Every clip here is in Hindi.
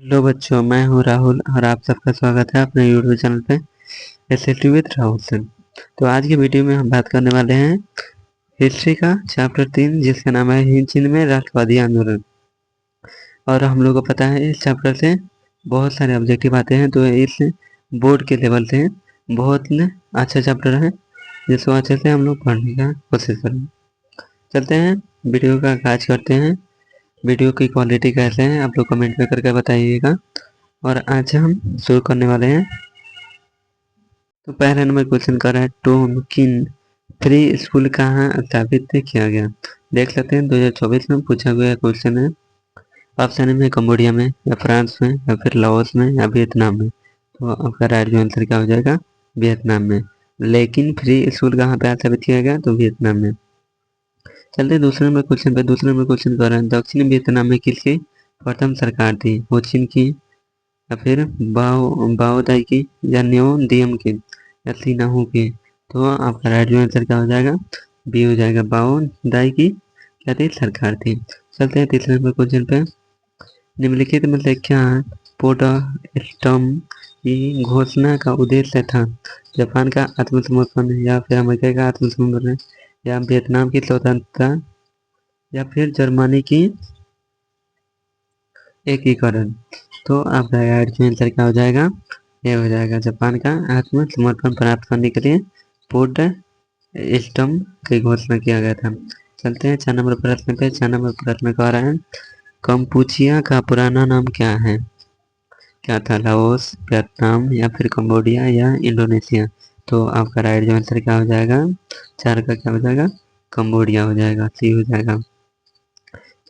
हेलो बच्चों, मैं हूं राहुल और आप सबका स्वागत है अपने यूट्यूब चैनल पे एसएलटी विद राहुल से। तो आज की वीडियो में हम बात करने वाले हैं हिस्ट्री का चैप्टर 3 जिसका नाम है हिंद चीन में राष्ट्रवादी आंदोलन। और हम लोग को पता है इस चैप्टर से बहुत सारे ऑब्जेक्टिव आते हैं, तो इस बोर्ड के लेवल से बहुत अच्छा चैप्टर है जिसको अच्छे से हम लोग पढ़ने का कोशिश करेंगे। चलते हैं वीडियो का आगाज करते हैं। वीडियो की क्वालिटी कैसे है आप लोग कमेंट में करके बताइएगा। और आज हम शुरू करने वाले हैं। तो पहला नंबर क्वेश्चन कर रहा है टोमकिन फ्री स्कूल कहाँ स्थापित किया गया। देख सकते हैं 2024 में पूछा गया क्वेश्चन है। ऑप्शन में कंबोडिया में या फ्रांस में या फिर लाओस में या वियतनाम में। तो आपका राइट जो आंसर क्या हो जाएगा, वियतनाम में। लेकिन फ्री स्कूल कहाँ पे स्थापित किया गया, तो वियतनाम में। चलते दूसरे नंबर क्वेश्चन पे। दूसरे नंबर क्वेश्चन कर रहे हैं दक्षिण वियतनाम में किसकी प्रथम सरकार थी, हो चीन की या फिर बाओदाई की या न्यो दियम की या सीनाहू की। तो आपका राइट जो आंसर क्या हो जाएगा, बी हो जाएगा, बाओदाई की क्या थी, सरकार थी। चलते हैं तीसरे नंबर क्वेश्चन पे। निम्नलिखित में से क्या पोटस्टम की घोषणा का उद्देश्य था, जापान का आत्मसमर्पण या फिर अमेरिका का आत्मसमर्पण या वियतनाम की स्वतंत्रता या फिर जर्मनी की एकीकरण। तो आपका राइट जो आंसर क्या हो जाएगा, ये हो जाएगा, जापान का आत्मसमर्पण प्राप्त करने के लिए पोर्ट स्टम की घोषणा किया गया था। चलते हैं 4 नंबर प्रश्न पे। 4 नंबर प्रश्न कह रहा है कंपूचिया का पुराना नाम क्या है, क्या था, लाओस, वियतनाम या फिर कंबोडिया या इंडोनेशिया। तो आपका राइट जो आंसर क्या हो जाएगा, 4 का क्या हो जाएगा, कंबोडिया हो जाएगा, सी हो जाएगा।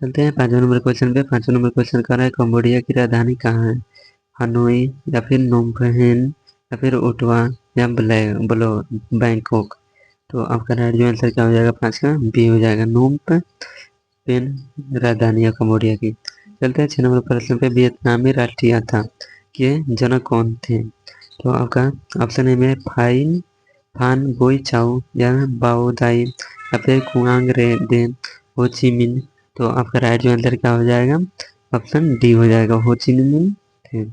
चलते हैं 5 नंबर क्वेश्चन पे। 5 नंबर क्वेश्चन कर रहा है कंबोडिया की राजधानी कहाँ है, हनोई या फिर नोमपहेन या फिर ओटवा या ब्लो बैंकॉक। तो आपका राइट जो आंसर क्या हो जाएगा, 5 का बी हो जाएगा, नोमपहेन राजधानी है कंबोडिया की। चलते हैं 6 नंबर प्रश्न पे। वियतनामी राष्ट्रीयता के जनक कौन थे। तो आपका ऑप्शन ए में फान बोई चाओ या बाओ दाई या फिर कुआंग रे देन हो ची मिन। तो आपका राइट जो आंसर क्या हो जाएगा, ऑप्शन डी हो जाएगा, हो ची मिन थे।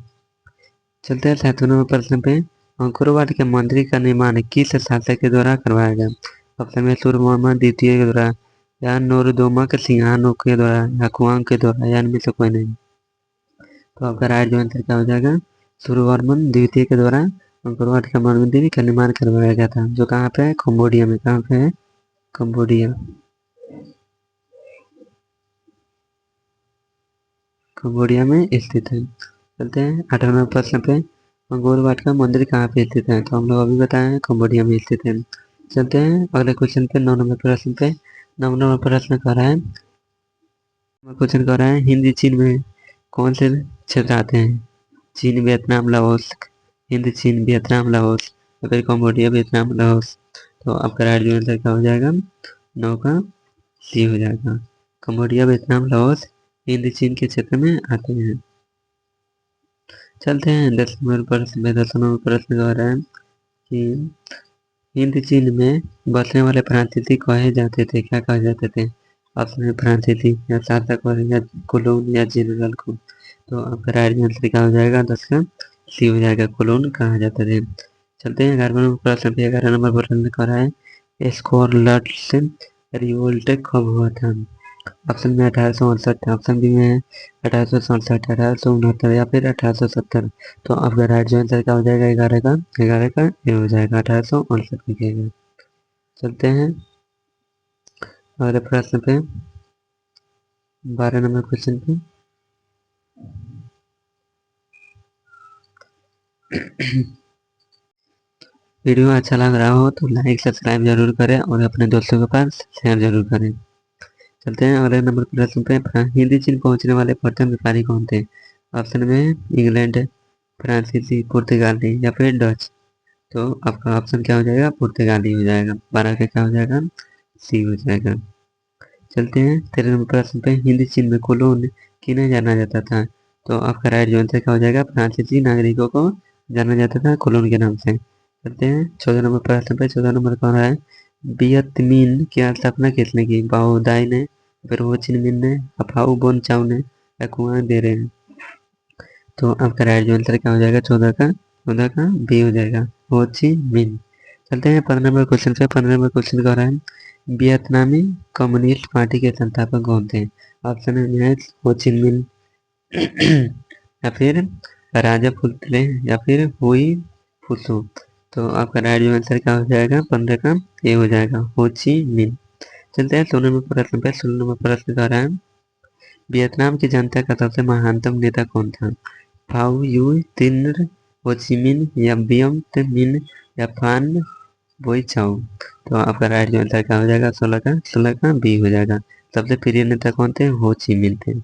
चलते हैं 7 नंबर प्रश्न पे। अंकुरवाट के मंदिर का निर्माण किस शासक के द्वारा करवाया गया। ऑप्शन में सूर्यवर्मन द्वितीय के द्वारा या नोरदोमक सिंहानो के द्वारा या कुआंग के द्वारा या इनमें से कोई नहीं। तो आपका राइट जो आंसर क्या हो जाएगा, सूर्यवर्मन द्वितीय के द्वारा अंकुरवाट का मंदिर का निर्माण करवाया गया था, जो कहाँ पे है, कंबोडिया में। कहाँ पे है, कंबोडिया, कंबोडिया में स्थित है। चलते हैं 8 नंबर प्रश्न पे। अंकोरवाट का मंदिर कहाँ पे स्थित है, तो हम लोग अभी बताए हैं कंबोडिया में स्थित है। चलते हैं अगले क्वेश्चन पे, 9 नंबर प्रश्न पे। 9 नंबर प्रश्न कर रहा है, क्वेश्चन कर रहा है हिंदी चीन में कौन से क्षेत्र आते हैं, चीन वियतनाम लाओस, हिंद चीन वियतनाम लाओस या फिर कंबोडिया वियतनाम लाओस। तो आपका राइट जो आंसर क्या हो जाएगा, 9 का सी हो जाएगा, कंबोडिया वियतनाम लाओस हिंद चीन के क्षेत्र में आते हैं। चलते हैं 10 नंबर प्रश्न। 10 नंबर प्रश्न कह रहा है कि हिंद चीन में बसने वाले फ्रांसीसी कहे जाते थे, क्या कहे जाते थे। ऑप्शन में फ्रांसीसी या शासक या कोलोन या जनरल को। तो आपका राइट आंसर क्या हो जाएगा, 10 का सी हो जाएगा, कोलोन कहा जाते थे। चलते हैं 11 नंबर प्रश्न पे। 11 नंबर प्रश्न कर रहा है स्कॉर्लट्स रिवोल्ट कब हुआ था। ऑप्शन में 1868, ऑप्शन बी में 1867, 1869 या फिर 1870। तो आपका राइट जो आंसर क्या हो जाएगा, 11 का ये हो जाएगा, 1868 लिखिएगा। चलते हैं अगले प्रश्न पे, 12 नंबर क्वेश्चन पे। वीडियो अच्छा लग रहा हो तो लाइक सब्सक्राइब जरूर करें और अपने दोस्तों के पास शेयर जरूर करें। चलते हैं अगले नंबर प्रश्न पे। हिंदी चीन पहुंचने वाले प्रथम व्यापारी कौन थे। ऑप्शन में इंग्लैंड, फ्रांसीसी, पुर्तगाली या फिर डच। तो आपका ऑप्शन क्या हो जाएगा, पुर्तगाली हो जाएगा, 12 का क्या हो जाएगा, सी हो जाएगा। चलते हैं 13 नंबर प्रश्न पे। हिंदी चीन में कोलोन किन्हें जाना जाता था। तो आपका राइट जो आंसर क्या हो जाएगा, फ्रांसीसी नागरिकों को जाना जाता था कोलोन के नाम से। चलते हैं 14 नंबर प्रश्न पे। 14 नंबर कौन है, वियतमिन की स्थापना किसने की, बाओ दाई ने, फिर हो चिन मिन ने, अफाऊ बोन चाउ ने या कुआं दे रहे हैं। तो आपका राइट जो आंसर क्या हो जाएगा 14 का बी हो जाएगा, हो ची मिन। चलते हैं 15 नंबर क्वेश्चन पे। 15 नंबर क्वेश्चन कह रहा है वियतनामी कम्युनिस्ट पार्टी के संस्थापक कौन थे? ऑप्शन में है हो ची मिन या फिर राजा फुलते या फिर हुई फुसू। तो आपका राइट जो आंसर क्या हो जाएगा 15 का ए हो जाएगा, हो ची मिन। चलते हैं 16 नंबर प्रश्न पे। 16 नंबर प्रश्न कह रहा है वियतनाम की जनता का सबसे महानतम नेता कौन था? फाउ यू तिन्र, हो ची मिन या बियम ते मिन या फान बोई चाओ। तो आपका राइट जो आंसर क्या हो जाएगा 16 का बी हो जाएगा। सबसे प्रिय नेता कौन थे? हो ची मिन थे।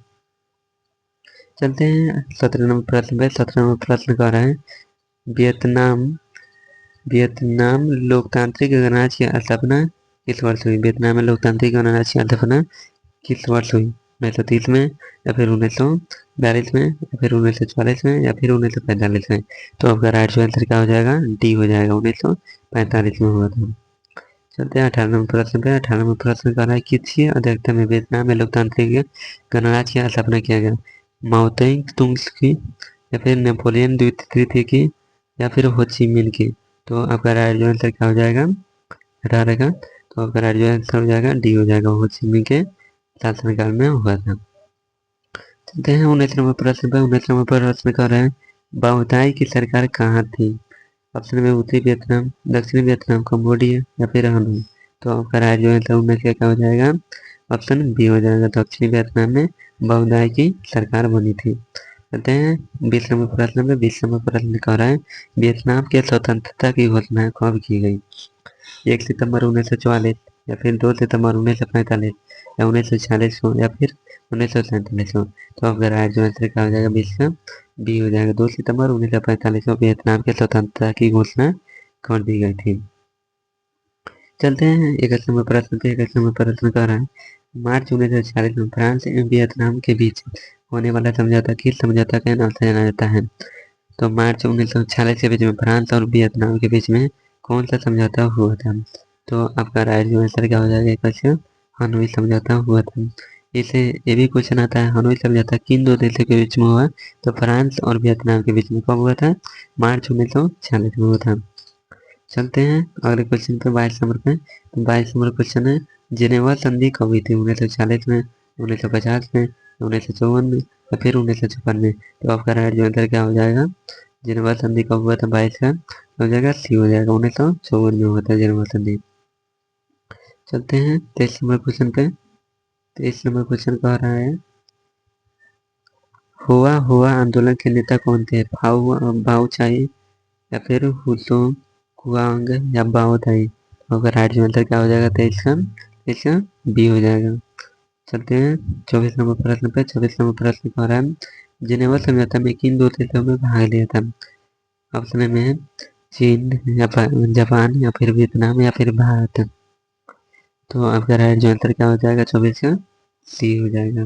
चलते हैं 17 नंबर प्रश्न पे। 17 नंबर प्रश्न कह रहा है वियतनाम वियतनाम लोकतांत्रिक गणराज्य की स्थापना किस वर्ष हुई? वियतनाम में लोकतांत्रिक गणराज्य की स्थापना किस वर्ष हुई? 1930 में या फिर 1942 में या फिर 1944 में या फिर 1945 में। तो आपका राइट जो आंसर क्या हो जाएगा डी हो जाएगा, 1945 में हुआ था। चलते हैं 18 नंबर प्रश्न पे। 18 नंबर प्रश्न कर रहा है किसकी अध्यक्षता में वियतनाम में लोकतांत्रिक गणराज्य की स्थापना किया गया? माओतेंग तुंग की या फिर नेपोलियन द्वितीय की या फिर हो ची मिन की। तो आपका राइट जो आंसर क्या हो जाएगा 18 का। तो आपका राइट जो आंसर हो जाएगा डी हो जाएगा, हो ची मिन के शासनकाल में हुआ था। चलते हैं 19 नंबर प्रश्न पर। 19 नंबर प्रश्न कर रहे हैं बाओदाई की सरकार कहाँ थी? ऑप्शन में उत्तरी वियतनाम, दक्षिणी वियतनाम, कम्बोडिया या फिर हनोई। तो आपका राइट जो है 19 का क्या हो जाएगा ऑप्शन बी हो जाएगा, दक्षिणी वियतनाम में बाओदाई की सरकार बनी थी। कहते हैं 20 नंबर प्रश्न में। 20 नंबर प्रश्न कह रहा है वियतनाम के स्वतंत्रता की घोषणा कब की गई? 1 सितंबर 1944 या फिर 2 सितंबर 1945 या 1946 को या फिर 1947 को। तो आपका राइट जो आंसर क्या हो जाएगा 20 का बी हो जाएगा, 2 सितंबर 1945 को वियतनाम के स्वतंत्रता की घोषणा कर दी गई थी। चलते हैं 21 नंबर प्रश्न पे। 21 नंबर प्रश्न कह रहा है मार्च 1946 में फ्रांस एवं वियतनाम के बीच होने वाला समझौता किस समझौता के नाम से जाना जाता है? तो मार्च 1946 के बीच में फ्रांस और वियतनाम के बीच में कौन सा समझौता हुआ था? तो आपका राइट जो आंसर क्या हो जाएगा क्वेश्चन हनोई समझौता हुआ था। इसे ये भी क्वेश्चन आता है हनोई समझौता किन दो देशों के बीच में हुआ? तो फ्रांस और वियतनाम के बीच में कब हुआ था? मार्च 1946 में हुआ था। चलते हैं अगले क्वेश्चन पे 22 नंबर पे। 22 नंबर क्वेश्चन है जिनेवा संधि कब हुई थी? 1940 में, 1950 में, 1954 में या फिर 1956 में। तो आपका राइट जो आंसर क्या हो जाएगा जिनेवा संधि कब हुआ था 22 का हो जाएगा सी हो जाएगा, 1954 में हुआ था जिनेवा संधि। चलते हैं 23 नंबर क्वेश्चन पे। 23 नंबर क्वेश्चन कह रहा है हुआ हुआ आंदोलन के नेता कौन थे? भाऊ चाई या फिर हुतो कुआंग या बाओ थाई। अगर राइट जो आंसर क्या हो जाएगा 23 का बी हो जाएगा। चलते हैं 24 नंबर प्रश्न पे। 24 नंबर प्रश्न कह रहा है जिनेवा समझौता में किन दो देशों में भाग लिया था? ऑप्शन में है चीन या जापान या फिर वियतनाम या फिर भारत। तो आपका राइट जो आंसर क्या हो जाएगा 24 का सी हो जाएगा।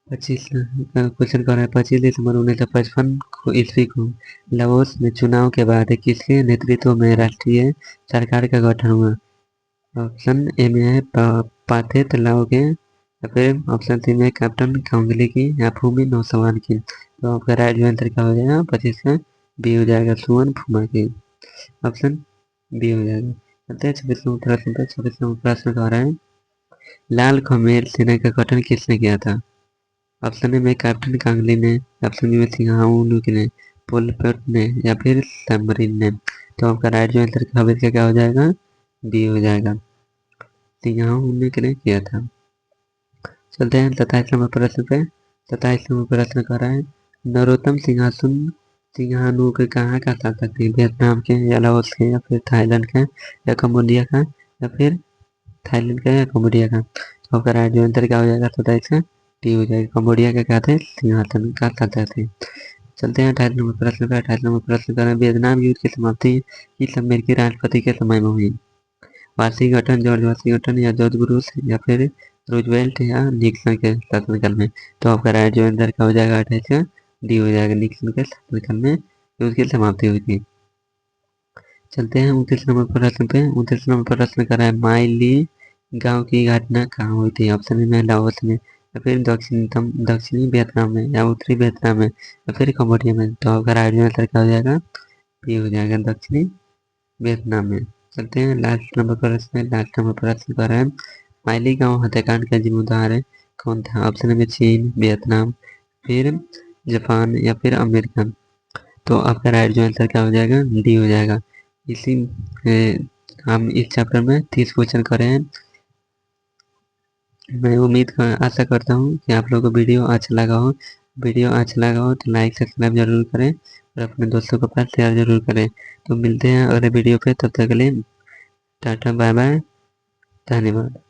25 क्वेश्चन कर रहा है 25 दिसंबर 1955 ईस्वी को लाओस में चुनाव के बाद किसके नेतृत्व में राष्ट्रीय सरकार का गठन हुआ? ऑप्शन ए में है पाथेत लाओगे या फिर ऑप्शन सी में कैप्टन कांगली की या फूमी नौसवान की। तो आपका राइट जो आंसर क्या हो जाएगा 25 का बी हो जाएगा, सुवन फुमा की। ऑप्शन बी हो जाएगा। चलते हैं 26 नंबर प्रश्न पर। 26 नंबर प्रश्न कह रहा है लाल खमेर सेना का गठन किसने किया था? ऑप्शन ए में कैप्टन कांगली ने, ऑप्शन बी में सिंघाउनुक ने, पोल पट ने या फिर सबमरीन ने। तो आपका राइट जो आंसर खबर का क्या हो जाएगा बी हो जाएगा, सिंघाउनुक ने किया था। चलते हैं 27 नंबर प्रश्न पे। 27 नंबर प्रश्न कर रहा है नरोत्तम सिंघानुक कहाँ का शासक थे? वियतनाम के या लाओस के या फिर थाईलैंड के या कम्बोडिया का या फिर थाईलैंड का या कम्बोडिया का। तो आपका राइट जो आंसर क्या हो जाएगा 27 का टी हो जाएगा, कम्बोडिया के क्या थे सिंहासन का शासक थे। चलते हैं 28 नंबर प्रश्न पे। 28 नंबर प्रश्न कर रहे हैं वियतनाम युद्ध की समाप्ति किस अमेरिकी राष्ट्रपति के समय में हुई? वाशिंगटन, जॉर्ज वाशिंगटन या जॉर्ज ब्रूस या फिर रूजवेल्ट या निक्सन के शासनकाल में। तो आपका राइट जो आंसर क्या हो जाएगा 28 का डी हो जाएगा, निक्सन के शासनकाल में उसकी समाप्ति हुई थी। चलते हैं 29 नंबर प्रश्न पे। 29 नंबर प्रश्न कर रहा है माइली गांव की घटना कहाँ हुई थी? ऑप्शन में लाओस में, या फिर दक्षिणी वियतनाम में या उत्तरी वियतनाम में या फिर कंबोडिया में। तो आपका राइट में आंसर क्या हो जाएगा, बी हो जाएगा, दक्षिणी वियतनाम में। चलते हैं लास्ट नंबर पर प्रश्न कर रहे हैं, माइली गांव हत्याकांड का जिम्मेदार कौन था? ऑप्शन नंबर चीन, वियतनाम, फिर जापान या फिर अमेरिका। तो आपका राइट जो आंसर क्या हो जाएगा, डी हो जाएगा। इसी हम इस चैप्टर में 30 क्वेश्चन करे हैं। मैं आशा करता हूँ कि आप लोगों को वीडियो अच्छा लगा हो तो लाइक सब्सक्राइब जरूर करें और अपने दोस्तों के पास शेयर जरूर करें। तो मिलते हैं अगले वीडियो पे, तब तक के लिए टाटा बाय बाय, धन्यवाद।